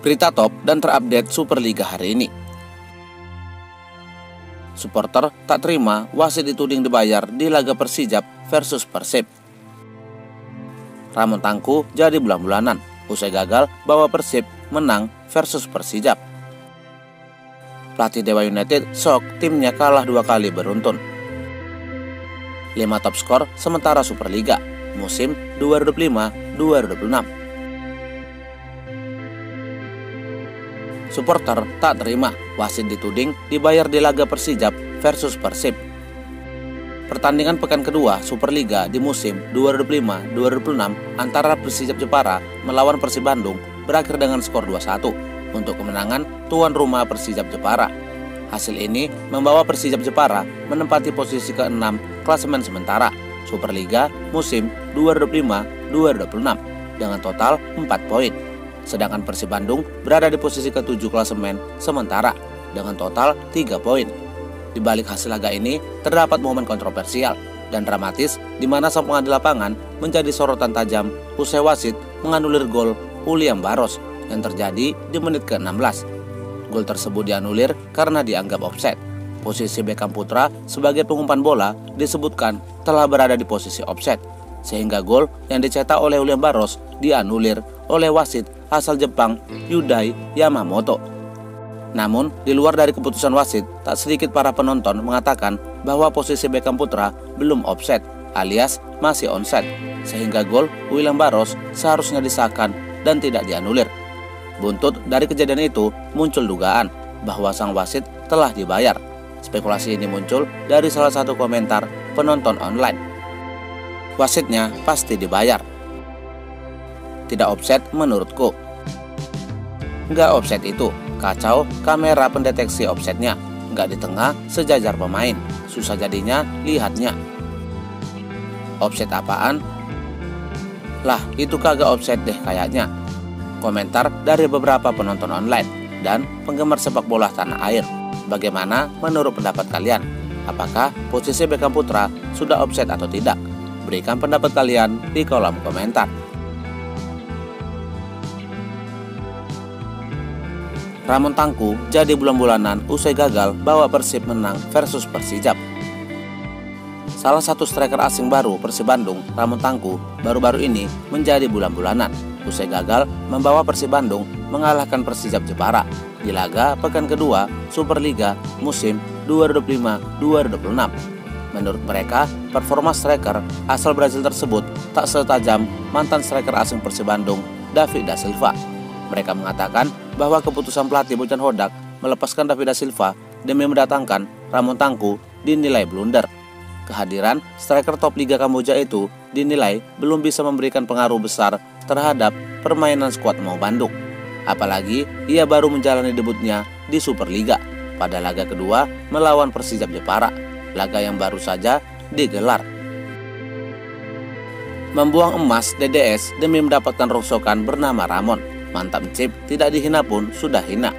Berita top dan terupdate Superliga hari ini. Supporter tak terima wasit dituding dibayar di laga Persijap versus Persib. Ramon Tangku jadi bulan-bulanan usai gagal bawa Persib menang versus Persijap. Pelatih Dewa United shock timnya kalah 2 kali beruntun. 5 top skor sementara Superliga musim 2025-2026. Supporter tak terima wasit dituding dibayar di laga Persijap versus Persib. Pertandingan pekan kedua Superliga di musim 2025-2026 antara Persijap Jepara melawan Persib Bandung berakhir dengan skor 2-1 untuk kemenangan tuan rumah Persijap Jepara. Hasil ini membawa Persijap Jepara menempati posisi ke-6 klasemen sementara Superliga musim 2025-2026 dengan total 4 poin. Sedangkan Persib Bandung berada di posisi ke-7 klasemen sementara dengan total 3 poin. Di balik hasil laga ini terdapat momen kontroversial dan dramatis di mana sang pengadil lapangan menjadi sorotan tajam usai wasit menganulir gol William Barros yang terjadi di menit ke-16. Gol tersebut dianulir karena dianggap offside. Posisi Beckham Putra sebagai pengumpan bola disebutkan telah berada di posisi offside, sehingga gol yang dicetak oleh William Barros dianulir oleh wasit asal Jepang Yudai Yamamoto. Namun, di luar dari keputusan wasit, tak sedikit para penonton mengatakan bahwa posisi Beckham Putra belum offside alias masih onside, sehingga gol William Barros seharusnya disahkan dan tidak dianulir. Buntut dari kejadian itu muncul dugaan bahwa sang wasit telah dibayar. Spekulasi ini muncul dari salah satu komentar penonton online. Wasitnya pasti dibayar. Tidak offside menurutku. Nggak offside itu, kacau kamera pendeteksi offside-nya. Nggak di tengah sejajar pemain, susah jadinya lihatnya. Offside apaan? Lah itu kagak offside deh kayaknya. Komentar dari beberapa penonton online dan penggemar sepak bola tanah air. Bagaimana menurut pendapat kalian? Apakah posisi Beckham Putra sudah offside atau tidak? Berikan pendapat kalian di kolom komentar. Ramon Tangku jadi bulan-bulanan usai gagal bawa Persib menang versus Persijap. Salah satu striker asing baru Persib Bandung, Ramon Tangku, baru-baru ini menjadi bulan-bulanan usai gagal membawa Persib Bandung mengalahkan Persijap Jepara di laga pekan kedua Superliga musim 2025-2026. Menurut mereka, performa striker asal Brazil tersebut tak setajam mantan striker asing Persib Bandung, David da Silva. Mereka mengatakan bahwa keputusan pelatih Bojan Hodak melepaskan David da Silva demi mendatangkan Ramon Tangku dinilai blunder. Kehadiran striker top Liga Kamboja itu dinilai belum bisa memberikan pengaruh besar terhadap permainan skuad Mau Bandung. Apalagi ia baru menjalani debutnya di Superliga pada laga kedua melawan Persijap Jepara, laga yang baru saja digelar. Membuang emas DDS demi mendapatkan rongsokan bernama Ramon. Mantap Cip, tidak dihina pun sudah hina.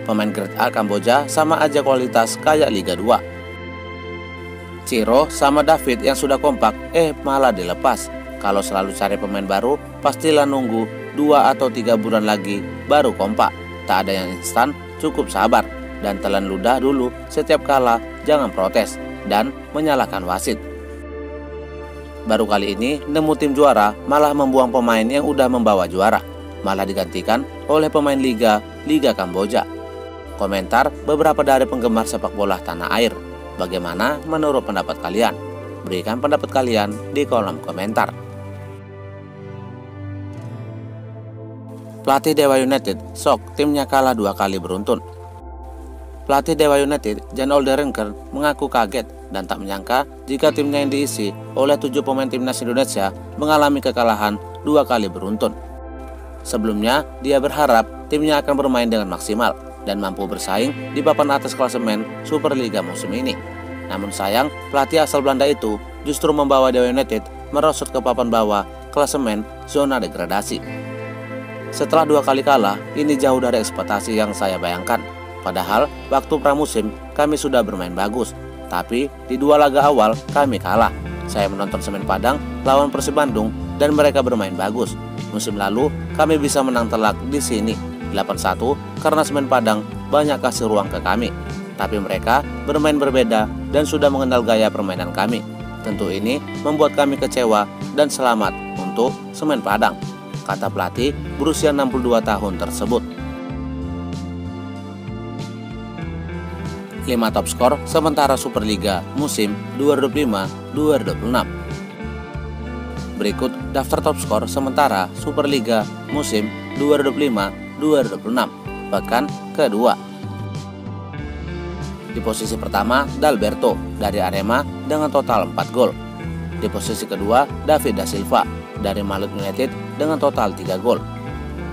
Pemain grade A Kamboja sama aja kualitas kayak Liga 2. Ciro sama David yang sudah kompak malah dilepas. Kalau selalu cari pemain baru pastilah nunggu 2 atau 3 bulan lagi baru kompak. Tak ada yang instan, cukup sabar dan telan ludah dulu. Setiap kalah jangan protes dan menyalahkan wasit. Baru kali ini nemu tim juara malah membuang pemain yang udah membawa juara, malah digantikan oleh pemain Liga Kamboja. Komentar beberapa dari penggemar sepak bola tanah air. Bagaimana menurut pendapat kalian? Berikan pendapat kalian di kolom komentar. Pelatih Dewa United shock timnya kalah 2 kali beruntun. Pelatih Dewa United, Jan Olderenker, mengaku kaget dan tak menyangka jika timnya yang diisi oleh 7 pemain timnas Indonesia mengalami kekalahan 2 kali beruntun. Sebelumnya, dia berharap timnya akan bermain dengan maksimal dan mampu bersaing di papan atas klasemen Superliga musim ini. Namun sayang, pelatih asal Belanda itu justru membawa Dewa United merosot ke papan bawah klasemen zona degradasi. Setelah 2 kali kalah, ini jauh dari ekspektasi yang saya bayangkan. Padahal waktu pramusim kami sudah bermain bagus, tapi di 2 laga awal kami kalah. Saya menonton Semen Padang lawan Persib Bandung dan mereka bermain bagus. Musim lalu kami bisa menang telak di sini 8-1 karena Semen Padang banyak kasih ruang ke kami. Tapi mereka bermain berbeda dan sudah mengenal gaya permainan kami. Tentu ini membuat kami kecewa dan selamat untuk Semen Padang, kata pelatih berusia 62 tahun tersebut. 5 top skor sementara Superliga musim 2025-2026. Berikut daftar top skor sementara Superliga musim 2025-2026 pekan kedua. Di posisi pertama, Dalberto dari Arema dengan total 4 gol. Di posisi kedua, David da Silva dari Malut United dengan total 3 gol.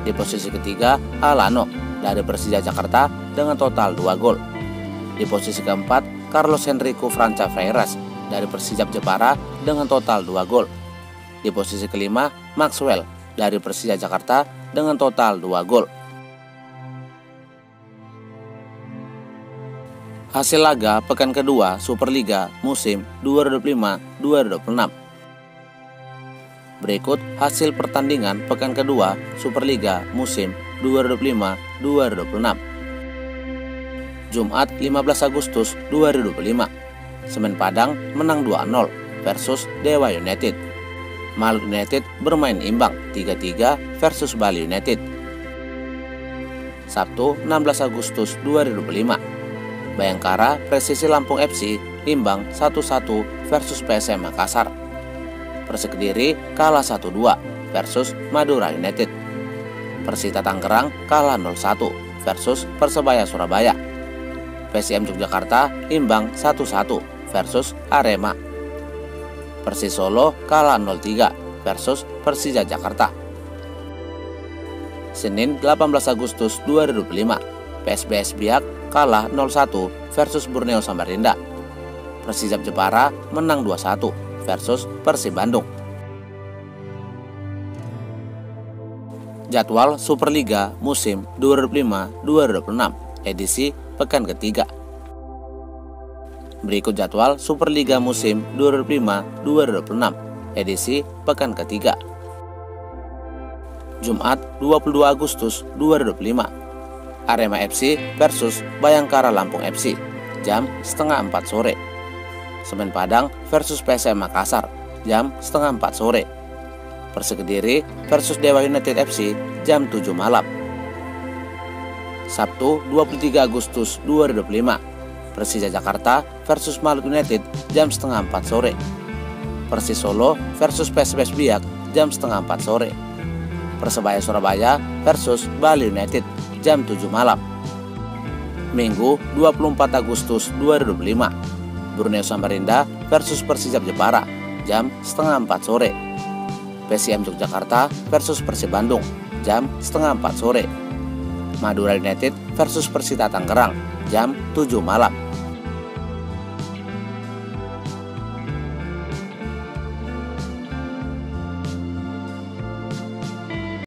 Di posisi ketiga, Alano dari Persija Jakarta dengan total 2 gol. Di posisi keempat, Carlos Henrico Franca Freiras dari Persijap Jepara dengan total 2 gol. Di posisi kelima, Maxwell dari Persija Jakarta dengan total 2 gol. Hasil laga pekan kedua Superliga musim 2025-2026. Berikut hasil pertandingan pekan kedua Superliga musim 2025-2026. Jumat 15 Agustus 2025, Semen Padang menang 2-0 versus Dewa United. Malut United bermain imbang 3-3 versus Bali United. Sabtu 16 Agustus 2025, Bayangkara Presisi Lampung FC imbang 1-1 versus PSM Makassar. Persik Kediri kalah 1-2 versus Madura United. Persita Tangerang kalah 0-1 versus Persebaya Surabaya. PSM Yogyakarta imbang 1-1 versus Arema. Persis Solo kalah 0-3 versus Persija Jakarta. Senin 18 Agustus 2025, PSBS Biak kalah 0-1 versus Borneo Samarinda. Persijap Jepara menang 2-1 versus Persib Bandung. Jadwal Superliga musim 2025-2026 edisi pekan ketiga. Berikut jadwal Superliga musim 2025-2026 edisi pekan ketiga. Jumat 22 Agustus 2025, Arema FC versus Bayangkara Lampung FC jam 3:30 sore. Semen Padang versus PSM Makassar jam 3:30 sore. Persik Kediri versus Dewa United FC jam 7 malam. Sabtu 23 Agustus 2025, Persija Jakarta versus Malut United jam 3:30 sore. Persis Solo versus PSBS Biak jam 3:30 sore. Persebaya Surabaya versus Bali United jam 7 malam. Minggu 24 Agustus 2025, Borneo Samarinda versus Persijap Jepara jam 3:30 sore. PSM Yogyakarta versus Persib Bandung jam 3:30 sore. Madura United versus Persita Tangerang jam 7 malam.